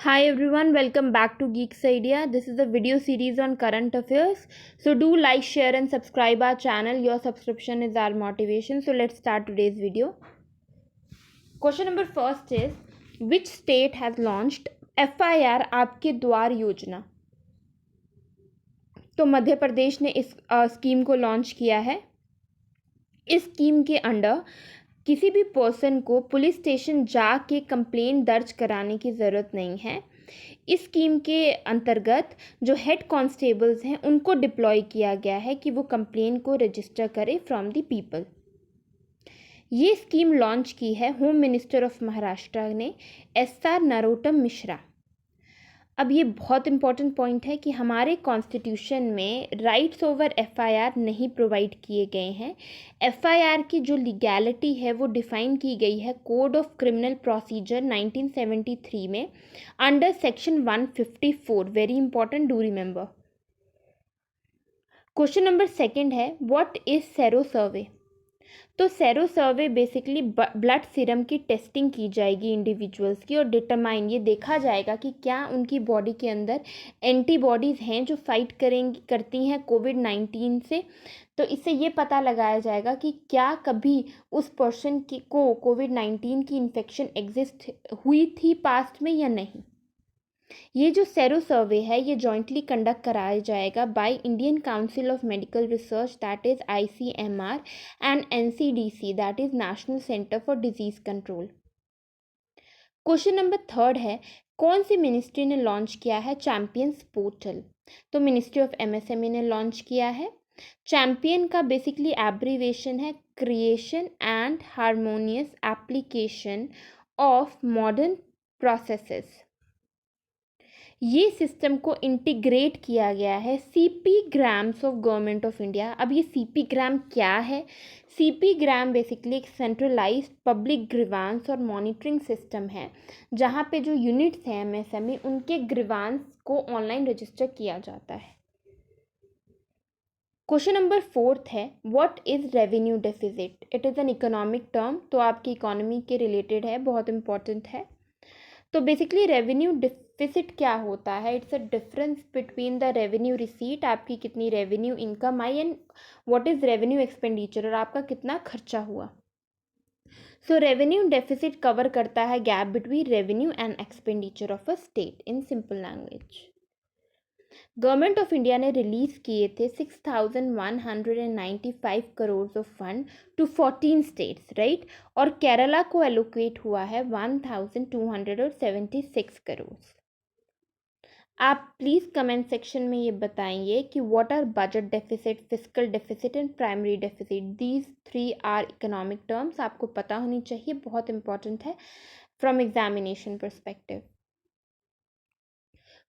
Hi everyone, welcome back to Geeks Idea. This is a video series on current affairs. So do like, share and subscribe our channel. Your subscription is our motivation. So let's start today's video. Question number first is, which state has launched FIR आपके द्वार योजना? तो मध्य प्रदेश ने इस scheme को launch किया है. इस स्कीम के अंडर किसी भी पर्सन को पुलिस स्टेशन जाके कंप्लेंट दर्ज कराने की ज़रूरत नहीं है. इस स्कीम के अंतर्गत जो हेड कांस्टेबल्स हैं उनको डिप्लॉय किया गया है कि वो कंप्लेंट को रजिस्टर करें फ्रॉम द पीपल. ये स्कीम लॉन्च की है होम मिनिस्टर ऑफ महाराष्ट्र ने, SR नरोत्तम मिश्रा. अब ये बहुत इंपॉर्टेंट पॉइंट है कि हमारे कॉन्स्टिट्यूशन में राइट्स ओवर FIR नहीं प्रोवाइड किए गए हैं. FIR की जो लीगैलिटी है वो डिफाइन की गई है कोड ऑफ क्रिमिनल प्रोसीजर 1973 में under section 154. Very important, do remember. Question number second है, व्हाट इज सेरो सर्वे? तो सेरो सर्वे बेसिकली ब्लड सीरम की टेस्टिंग की जाएगी इंडिविजुअल्स की और डिटरमाइन ये देखा जाएगा कि क्या उनकी बॉडी के अंदर एंटीबॉडीज़ हैं जो फाइट करती हैं कोविड-19 से. तो इससे ये पता लगाया जाएगा कि क्या कभी उस पर्सन को कोविड-19 की इन्फेक्शन एग्जिस्ट हुई थी पास्ट में या नहीं. ये जो सेरो सर्वे है ये जॉइंटली कंडक्ट कराया जाएगा by Indian council of medical research, that is ICMR, and NCDC, that is national centre for disease control. Question number third है, कौन सी मिनिस्ट्री ने लॉन्च किया है चैम्पियंस पोर्टल? तो मिनिस्ट्री ऑफ MSME ने लॉन्च किया है. चैम्पियन का बेसिकली एब्रीवेशन है creation and harmonious application of modern processes. ये सिस्टम को इंटीग्रेट किया गया है CP grams of government of India. अब ये CP ग्राम क्या है? CP ग्राम बेसिकली एक सेंट्रलाइज्ड पब्लिक ग्रीवांस और मॉनिटरिंग सिस्टम है जहाँ पे जो यूनिट्स हैं MSME उनके ग्रीवांस को ऑनलाइन रजिस्टर किया जाता है. क्वेश्चन नंबर फोर्थ है, what is revenue deficit? It is an economic term, तो आपकी इकोनॉमी के रिलेटेड है, बहुत इंपॉर्टेंट है. तो बेसिकली रेवेन्यू डेफिसिट क्या होता है? It's a difference between the revenue receipt, आपकी कितनी revenue income I, and what is revenue expenditure, और आपका कितना खर्चा हुआ. सो रेवेन्यू डेफिसिट कवर करता है gap between revenue and expenditure of a state. In simple language, government of India ने रिलीज किए थे 6,195 crore of fund to 14 states, right. और केरला को एलोकेट हुआ है 1,276 करोड़. आप प्लीज़ कमेंट सेक्शन में ये बताएंगे कि what are budget deficit, fiscal deficit and primary deficit. These 3 are economic terms, आपको पता होनी चाहिए, बहुत इंपॉर्टेंट है from examination perspective.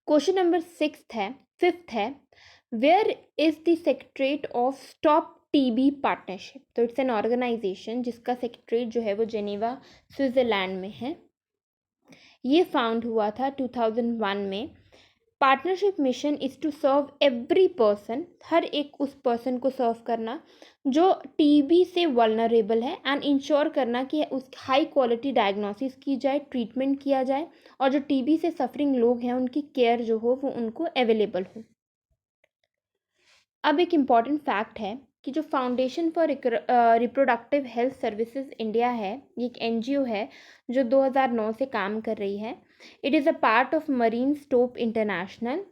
Question number fifth है, where is the secretariat of stop TB partnership? तो इट्स एन ऑर्गेनाइजेशन जिसका secretariat जो है वो जेनेवा स्विट्ज़रलैंड में है. ये फाउंड हुआ था 2001 में. Partnership mission is to serve every person, हर एक उस पर्सन को सर्व करना जो TB से वल्नरेबल है, एंड इंश्योर करना कि उस हाई क्वालिटी डायग्नोसिस की जाए, ट्रीटमेंट किया जाए, और जो TB से सफरिंग लोग हैं उनकी केयर जो हो वो उनको अवेलेबल हो. अब एक इम्पॉर्टेंट फैक्ट है कि जो foundation for reproductive health services India है, ये एक NGO है जो 2009 से काम कर रही है. It is a part of Marie Stopes International,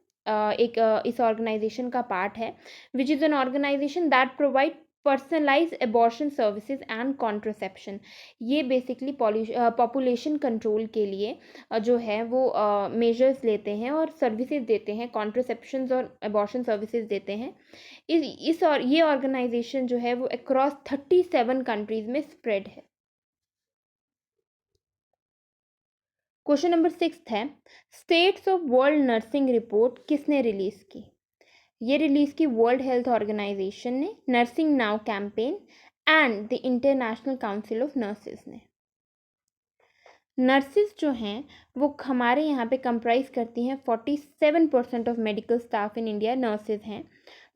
इस ऑर्गेनाइजेशन का पार्ट है, which is an organisation that provide personalise abortion services and contraception. ये बेसिकली पॉपुलेशन कंट्रोल के लिए जो है वो मेजर्स लेते हैं और सर्विसेज देते हैं, कॉन्ट्रोसेप्शंस और एबॉर्शन सर्विसेज देते हैं. ये ऑर्गेनाइजेशन जो है वो अक्रॉस 37 कंट्रीज में स्प्रेड है. क्वेश्चन नंबर 6 है, states of world nursing report किसने रिलीज की? ये रिलीज की वर्ल्ड हेल्थ ऑर्गेनाइजेशन ने, nursing now campaign and the international council of nurses ने. नर्सेज जो हैं वो हमारे यहाँ पे कंप्राइज करती हैं 47% of medical staff in India nurses हैं.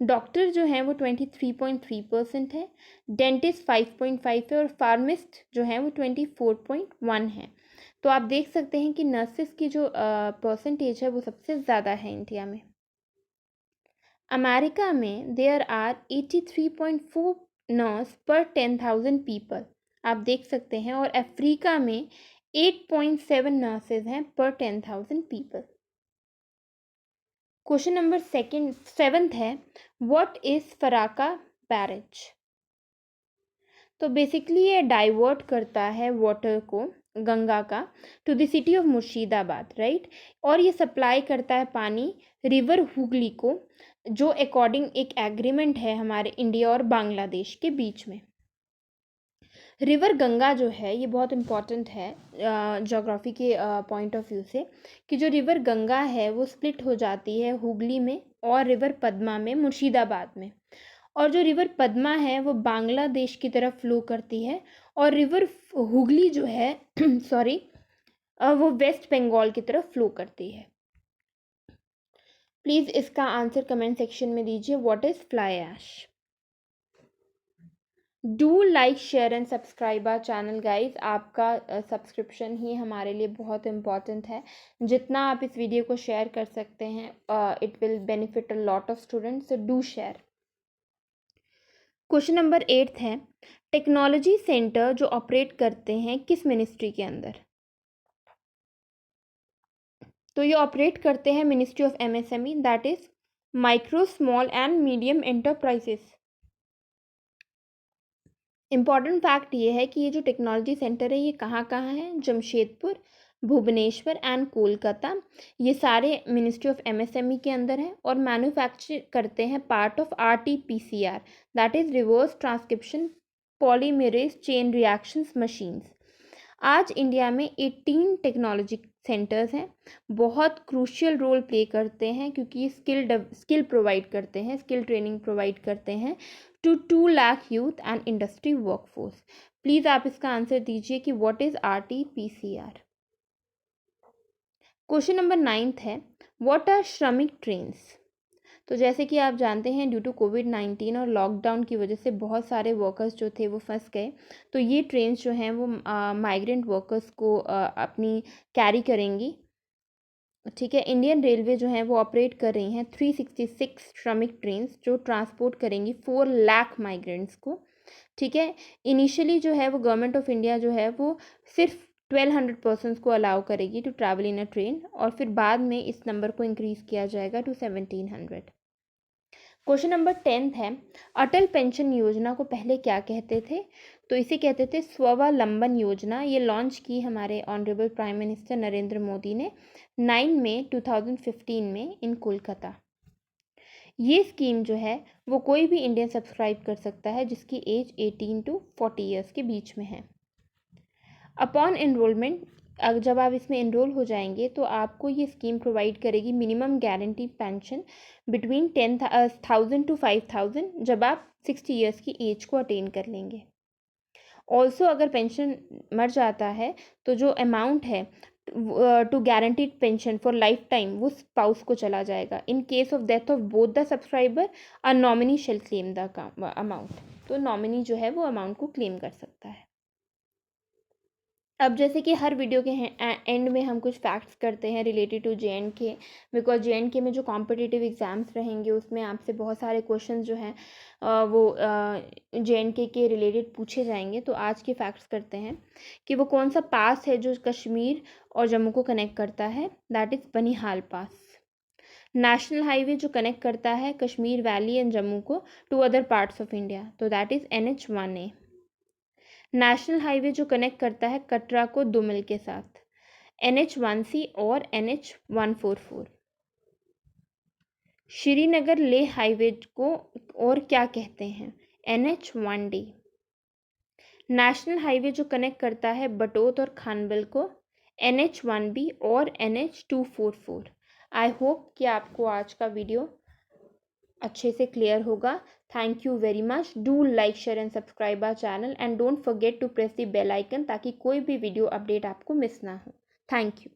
डॉक्टर जो हैं वो 23.3% है, डेंटिस्ट 5.5 है, और फार्मिस्ट जो हैं वो 24.1 है. तो आप देख सकते हैं कि नर्सेस की जो परसेंटेज है वो सबसे ज़्यादा है इंडिया में। अमेरिका में देयर आर 83.4 नर्स पर 10,000 पीपल, आप देख सकते हैं, और अफ्रीका में 8.7 नर्सेज हैं पर 10,000 पीपल। क्वेश्चन नंबर सेवेंथ है, व्हाट इज फराक्का बैरेज? तो बेसिकली ये डाइवर्ट करता है वाटर को, गंगा का, to the city of Murshidabad, right, और ये सप्लाई करता है पानी रिवर हुगली को, जो अकॉर्डिंग एक एग्रीमेंट है हमारे इंडिया और बांग्लादेश के बीच में। रिवर गंगा जो है ये बहुत इम्पॉर्टेंट है ज्योग्राफी के पॉइंट ऑफ व्यू से, कि जो रिवर गंगा है वो स्प्लिट हो जाती है हुगली में और रिवर पद्मा में मुर्शिदाबाद में, और जो रिवर पद्मा है वो बांग्लादेश की तरफ फ्लो करती है, और रिवर हुगली जो है सॉरी वो वेस्ट बंगाल की तरफ फ्लो करती है। प्लीज़ इसका आंसर कमेंट सेक्शन में दीजिए, what is fly ash? Do like share and subscribe our channel guys, आपका सब्सक्रिप्शन ही हमारे लिए बहुत इम्पॉर्टेंट है। जितना आप इस वीडियो को शेयर कर सकते हैं it will benefit a lot of students, so do share. Question number 8 है, टेक्नोलॉजी सेंटर जो ऑपरेट करते हैं किस मिनिस्ट्री के अंदर? तो ये ऑपरेट करते हैं ministry of MSME, that is micro small and medium enterprises. Important fact ये है कि ये जो टेक्नोलॉजी सेंटर है ये कहाँ कहाँ है, जमशेदपुर, भुवनेश्वर एंड कोलकाता, ये सारे मिनिस्ट्री ऑफ एमएसएमई के अंदर है, और मैन्युफैक्चर करते हैं part of RT-PCR, that is reverse transcription polymerase chain reactions machines. आज इंडिया में 18 टेक्नोलॉजी सेंटर्स हैं, बहुत क्रूशियल रोल प्ले करते हैं क्योंकि ये स्किल प्रोवाइड करते हैं, स्किल ट्रेनिंग प्रोवाइड करते हैं to 2 lakh youth and industry workforce. Please आप इसका आंसर दीजिए कि what is RT-PCR। Question number 9 है, व्हाट आर श्रमिक ट्रेन्स? तो जैसे कि आप जानते हैं ड्यू टू कोविड-19 और लॉकडाउन की वजह से बहुत सारे वर्कर्स जो थे वो फंस गए, तो ये ट्रेन्स जो हैं वो माइग्रेंट वर्कर्स को अपनी कैरी करेंगी, ठीक है। इंडियन रेलवे जो है वो ऑपरेट कर रही हैं 366 श्रमिक ट्रेन्स जो ट्रांसपोर्ट करेंगी 4 लाख माइग्रेंट्स को, ठीक है। इनिशियली जो है वो गवर्नमेंट ऑफ इंडिया जो है वो सिर्फ 1200 पर्सनस को अलाउ करेगी to travel in a train, और फिर बाद में इस नंबर को इंक्रीज़ किया जाएगा टू 1700। क्वेश्चन नंबर 10 है, अटल पेंशन योजना को पहले क्या कहते थे? तो इसे कहते थे स्वावलंबन योजना। ये लॉन्च की हमारे honourable prime minister Narendra Modi ने 9 मई 2015 में इन कोलकाता। ये स्कीम जो है वो कोई भी इंडियन सब्सक्राइब कर सकता है जिसकी एज 18 टू 40 ईयर्स के बीच में है। अपॉन एनरोलमेंट, जब आप इसमें एनरोल हो जाएंगे तो आपको ये स्कीम प्रोवाइड करेगी minimum guarantee pension between 10,000 to 5,000 जब आप 60 ईयर्स की एज को अटेन कर लेंगे। ऑल्सो अगर पेंशन मर जाता है तो जो अमाउंट है to guaranteed pension for life time वो स्पाउस को चला जाएगा। In case of death of both the subscriber a nominee shall claim the amount, तो नॉमिनी जो है वो अमाउंट को क्लेम कर सकता है। अब जैसे कि हर वीडियो के एंड में हम कुछ फैक्ट्स करते हैं related to JNK, because JNK में जो कॉम्पिटिटिव एग्ज़ाम्स रहेंगे उसमें आपसे बहुत सारे क्वेश्चन जो हैं वो JNK के रिलेटेड पूछे जाएंगे। तो आज के फैक्ट्स करते हैं कि वो कौन सा पास है जो कश्मीर और जम्मू को कनेक्ट करता है, that is Banihal pass. National highway जो कनेक्ट करता है कश्मीर वैली एंड जम्मू को to other parts of India, तो that is NH-1A। National highway जो कनेक्ट करता है कटरा को दुमिल के साथ, NH-1C और NH-144। श्रीनगर लेह हाईवे को और क्या कहते हैं, NH-1D। नेशनल हाईवे जो कनेक्ट करता है बटोत और खानबिल को, NH-1B और NH-244। आई होप कि आपको आज का वीडियो अच्छे से क्लियर होगा। Thank you very much. Do like share and subscribe our channel and don't forget to press the bell icon ताकि कोई भी वीडियो अपडेट आपको मिस ना हो। Thank you.